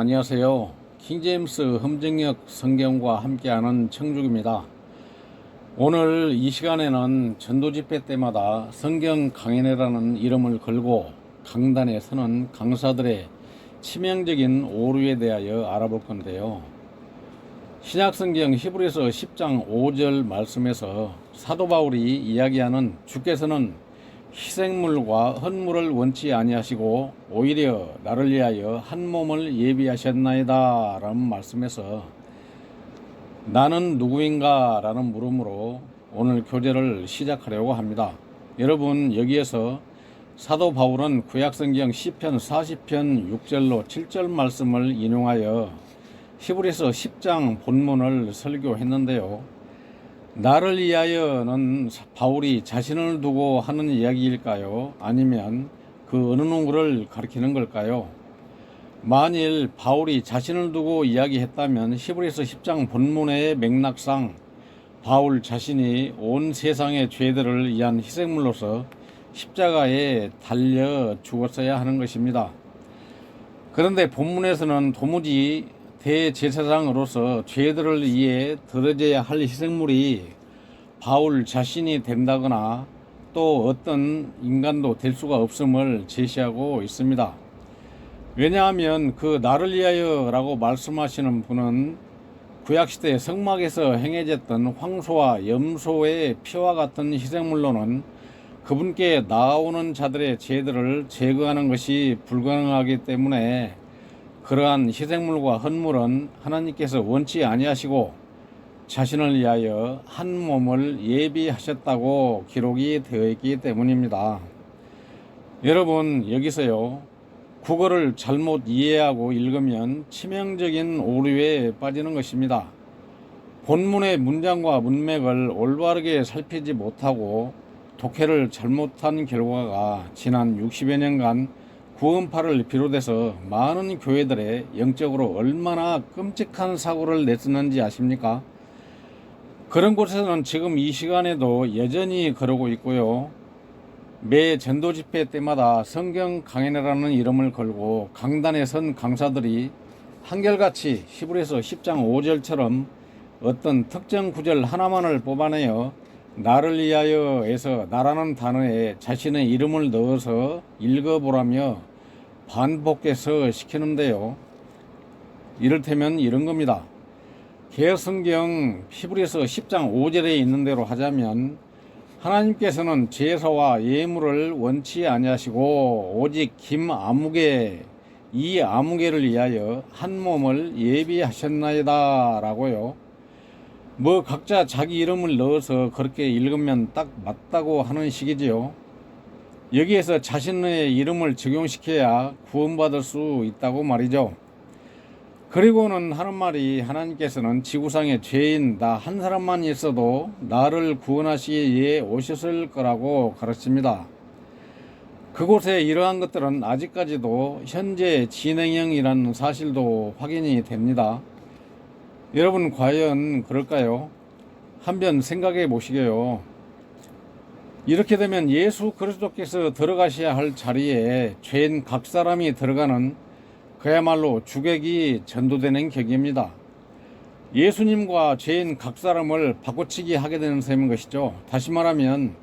안녕하세요. 킹제임스 흠정역 성경과 함께하는 청죽입니다. 오늘 이 시간에는 전도집회 때마다 성경 강연회라는 이름을 걸고 강단에 서는 강사들의 치명적인 오류에 대하여 알아볼 건데요. 신약성경 히브리서 10장 5절 말씀에서 사도 바울이 이야기하는 주께서는 희생물과 헌물을 원치 아니하시고 오히려 나를 위하여 한 몸을 예비하셨나이다 라는 말씀에서 나는 누구인가 라는 물음으로 오늘 교제를 시작하려고 합니다. 여러분, 여기에서 사도 바울은 구약성경 시편 40편 6절로 7절 말씀을 인용하여 히브리서 10장 본문을 설교했는데요. 나를 위하여는 바울이 자신을 두고 하는 이야기일까요? 아니면 그 어느 누구를 가리키는 걸까요? 만일 바울이 자신을 두고 이야기했다면 히브리서 10장 본문의 맥락상 바울 자신이 온 세상의 죄들을 위한 희생물로서 십자가에 달려 죽었어야 하는 것입니다. 그런데 본문에서는 도무지 대제사장으로서 죄들을 위해 드려져야 할 희생물이 바울 자신이 된다거나 또 어떤 인간도 될 수가 없음을 제시하고 있습니다. 왜냐하면 그 나를 위하여 라고 말씀하시는 분은 구약시대 성막에서 행해졌던 황소와 염소의 피와 같은 희생물로는 그분께 나아오는 자들의 죄들을 제거하는 것이 불가능하기 때문에 그러한 희생물과 헌물은 하나님께서 원치 아니하시고 자신을 위하여 한 몸을 예비하셨다고 기록이 되어 있기 때문입니다. 여러분, 여기서요, 국어를 잘못 이해하고 읽으면 치명적인 오류에 빠지는 것입니다. 본문의 문장과 문맥을 올바르게 살피지 못하고 독해를 잘못한 결과가 지난 60여 년간 구원파를 비롯해서 많은 교회들의 영적으로 얼마나 끔찍한 사고를 냈었는지 아십니까? 그런 곳에서는 지금 이 시간에도 여전히 그러고 있고요. 매 전도 집회 때마다 성경 강연회라는 이름을 걸고 강단에 선 강사들이 한결같이 히브리서 10장 5절처럼 어떤 특정 구절 하나만을 뽑아내어 나를 위하여에서 나라는 단어에 자신의 이름을 넣어서 읽어보라며 반복해서 시키는데요. 이를테면 이런 겁니다. 개혁성경 히브리서 10장 5절에 있는 대로 하자면 하나님께서는 제사와 예물을 원치 아니하시고 오직 이 아무개를 위하여 한 몸을 예비하셨나이다 라고요. 뭐 각자 자기 이름을 넣어서 그렇게 읽으면 딱 맞다고 하는 식이지요. 여기에서 자신의 이름을 적용시켜야 구원받을 수 있다고 말이죠. 그리고는 하는 말이 하나님께서는 지구상의 죄인 나 한 사람만 있어도 나를 구원하시기 위해 오셨을 거라고 가르칩니다. 그곳에 이러한 것들은 아직까지도 현재 진행형이라는 사실도 확인이 됩니다. 여러분, 과연 그럴까요? 한번 생각해 보시게요. 이렇게 되면 예수 그리스도께서 들어가셔야 할 자리에 죄인 각 사람이 들어가는 그야말로 주객이 전도되는 격입니다. 예수님과 죄인 각 사람을 바꿔치기 하게 되는 셈인 것이죠. 다시 말하면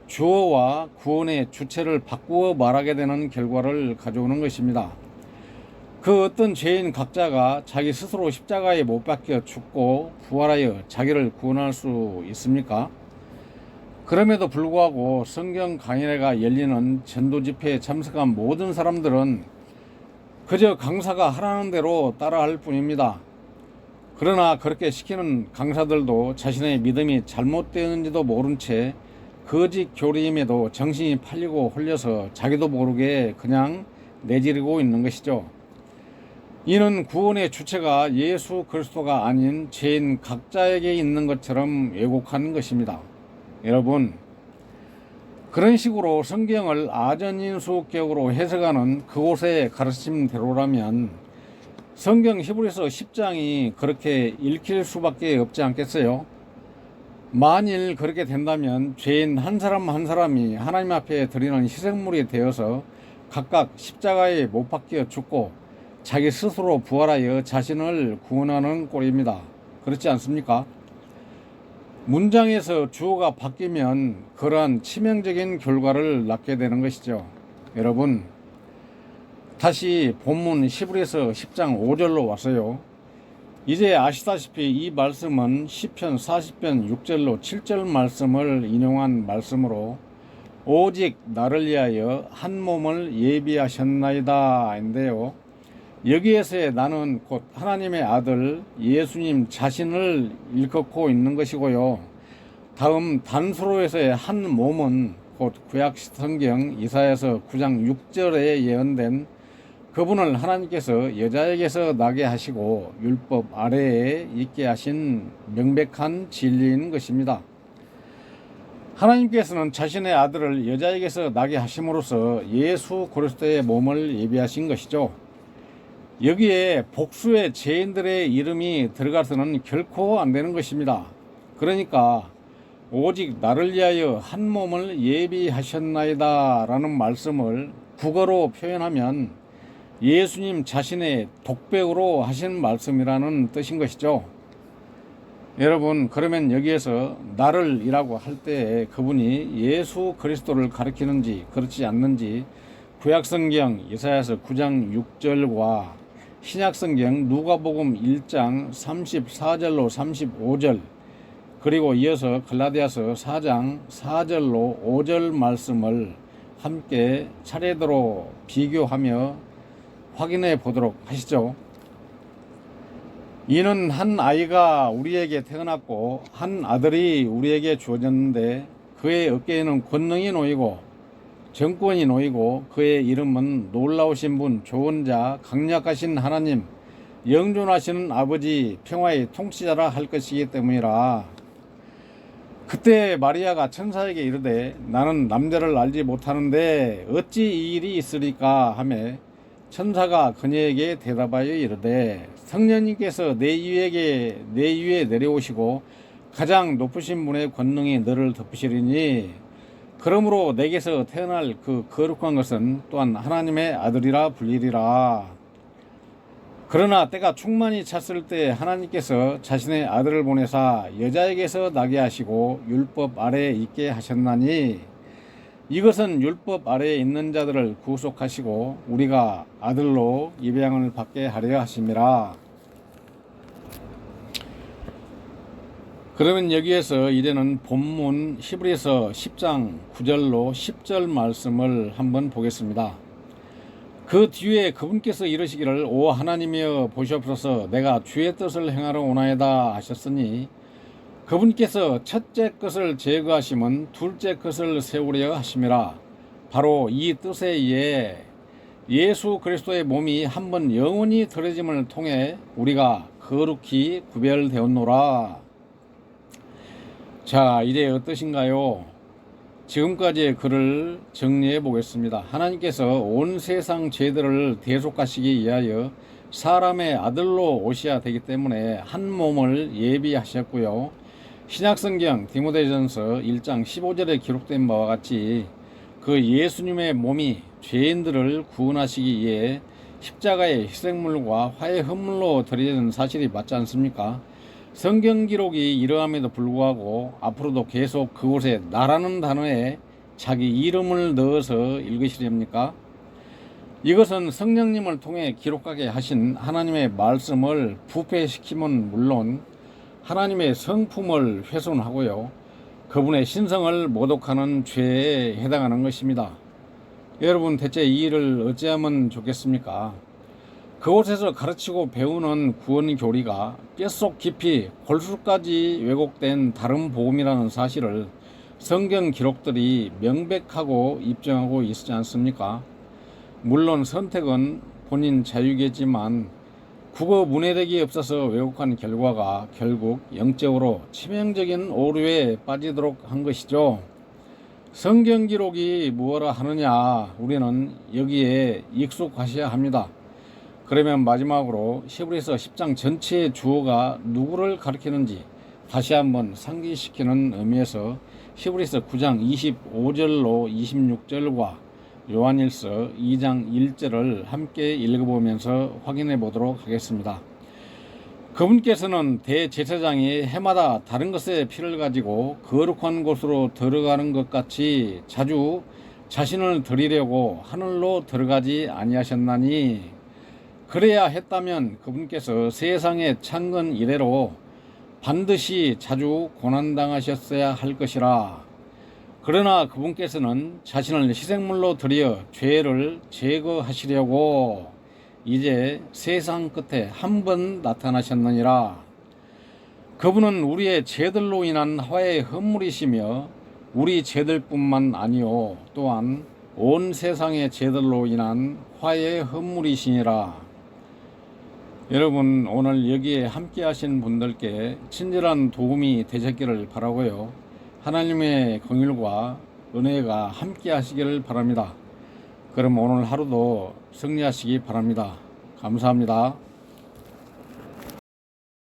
주어와 구원의 주체를 바꾸어 말하게 되는 결과를 가져오는 것입니다. 그 어떤 죄인 각자가 자기 스스로 십자가에 못 박혀 죽고 부활하여 자기를 구원할 수 있습니까? 그럼에도 불구하고 성경 강연회가 열리는 전도 집회에 참석한 모든 사람들은 그저 강사가 하라는 대로 따라할 뿐입니다. 그러나 그렇게 시키는 강사들도 자신의 믿음이 잘못되었는지도 모른 채 거짓 교리임에도 정신이 팔리고 홀려서 자기도 모르게 그냥 내지르고 있는 것이죠. 이는 구원의 주체가 예수 그리스도가 아닌 죄인 각자에게 있는 것처럼 왜곡하는 것입니다. 여러분, 그런 식으로 성경을 아전인수격으로 해석하는 그곳의 가르침대로라면 성경 히브리서 10장이 그렇게 읽힐 수밖에 없지 않겠어요? 만일 그렇게 된다면 죄인 한 사람 한 사람이 하나님 앞에 드리는 희생물이 되어서 각각 십자가에 못 박혀 죽고 자기 스스로 부활하여 자신을 구원하는 꼴입니다. 그렇지 않습니까? 문장에서 주어가 바뀌면 그러한 치명적인 결과를 낳게 되는 것이죠. 여러분, 다시 본문 히브리서 10장 5절로 왔어요. 이제 아시다시피 이 말씀은 시편 40편 6절로 7절 말씀을 인용한 말씀으로 오직 나를 위하여 한 몸을 예비하셨나이다 인데요. 여기에서의 나는 곧 하나님의 아들 예수님 자신을 일컫고 있는 것이고요. 다음 단수로에서의 한 몸은 곧 구약 성경 이사야서 9장 6절에 예언된 그분을 하나님께서 여자에게서 나게 하시고 율법 아래에 있게 하신 명백한 진리인 것입니다. 하나님께서는 자신의 아들을 여자에게서 나게 하심으로써 예수 그리스도의 몸을 예비하신 것이죠. 여기에 복수의 죄인들의 이름이 들어가서는 결코 안 되는 것입니다. 그러니까 오직 나를 위하여 한 몸을 예비하셨나이다 라는 말씀을 국어로 표현하면 예수님 자신의 독백으로 하신 말씀이라는 뜻인 것이죠. 여러분, 그러면 여기에서 나를 이라고 할 때 그분이 예수 그리스도를 가리키는지 그렇지 않는지 구약성경 이사야서 9장 6절과 신약성경 누가복음 1장 34절로 35절 그리고 이어서 갈라디아서 4장 4절로 5절 말씀을 함께 차례대로 비교하며 확인해 보도록 하시죠. 이는 한 아이가 우리에게 태어났고 한 아들이 우리에게 주어졌는데 그의 어깨에는 권능이 놓이고 정권이 놓이고 그의 이름은 놀라우신 분, 좋은 자, 강력하신 하나님, 영존하시는 아버지, 평화의 통치자라 할 것이기 때문이라. 그때 마리아가 천사에게 이르되 나는 남자를 알지 못하는데 어찌 이 일이 있으리까 하매 천사가 그녀에게 대답하여 이르되 성령님께서 내 위에 내려오시고 가장 높으신 분의 권능이 너를 덮으시리니 그러므로 내게서 태어날 그 거룩한 것은 또한 하나님의 아들이라 불리리라. 그러나 때가 충만히 찼을 때 하나님께서 자신의 아들을 보내사 여자에게서 나게 하시고 율법 아래에 있게 하셨나니 이것은 율법 아래에 있는 자들을 구속하시고 우리가 아들로 입양을 받게 하려 하심이라. 그러면 여기에서 이제는 본문 히브리서 10장 9절로 10절 말씀을 한번 보겠습니다. 그 뒤에 그분께서 이르시기를 오 하나님이여 보시옵소서 내가 주의 뜻을 행하러 오나이다 하셨으니 그분께서 첫째 것을 제거하심은 둘째 것을 세우려 하심이라. 바로 이 뜻에 의해 예수 그리스도의 몸이 한번 영원히 드러짐을 통해 우리가 거룩히 구별되었노라. 자, 이제 어떠신가요? 지금까지의 글을 정리해 보겠습니다. 하나님께서 온 세상 죄들을 대속하시기 위하여 사람의 아들로 오셔야 되기 때문에 한 몸을 예비하셨고요. 신약성경 디모데전서 1장 15절에 기록된 바와 같이 그 예수님의 몸이 죄인들을 구원하시기 위해 십자가의 희생물과 화해 헌물로 드려진 사실이 맞지 않습니까? 성경 기록이 이러함에도 불구하고 앞으로도 계속 그곳에 나라는 단어에 자기 이름을 넣어서 읽으시렵니까? 이것은 성령님을 통해 기록하게 하신 하나님의 말씀을 부패시키면 물론 하나님의 성품을 훼손하고요. 그분의 신성을 모독하는 죄에 해당하는 것입니다. 여러분, 대체 이 일을 어찌하면 좋겠습니까? 그곳에서 가르치고 배우는 구원 교리가 뼛속 깊이 골수까지 왜곡된 다른 복음이라는 사실을 성경 기록들이 명백하고 입증하고 있지 않습니까? 물론 선택은 본인 자유겠지만 국어 문해력이 없어서 왜곡한 결과가 결국 영적으로 치명적인 오류에 빠지도록 한 것이죠. 성경 기록이 무엇라 하느냐, 우리는 여기에 익숙하셔야 합니다. 그러면 마지막으로 히브리서 10장 전체의 주어가 누구를 가리키는지 다시 한번 상기시키는 의미에서 히브리서 9장 25절로 26절과 요한일서 2장 1절을 함께 읽어보면서 확인해 보도록 하겠습니다. 그분께서는 대제사장이 해마다 다른 것의 피를 가지고 거룩한 곳으로 들어가는 것 같이 자주 자신을 드리려고 하늘로 들어가지 아니하셨나니, 그래야 했다면 그분께서 세상의 창건 이래로 반드시 자주 고난당하셨어야 할 것이라. 그러나 그분께서는 자신을 희생물로 드려 죄를 제거하시려고 이제 세상 끝에 한 번 나타나셨느니라. 그분은 우리의 죄들로 인한 화의 헌물이시며 우리 죄들뿐만 아니요 또한 온 세상의 죄들로 인한 화의 헌물이시니라. 여러분, 오늘 여기에 함께 하신 분들께 친절한 도움이 되셨기를 바라고요. 하나님의 긍휼과 은혜가 함께 하시기를 바랍니다. 그럼 오늘 하루도 승리하시기 바랍니다. 감사합니다.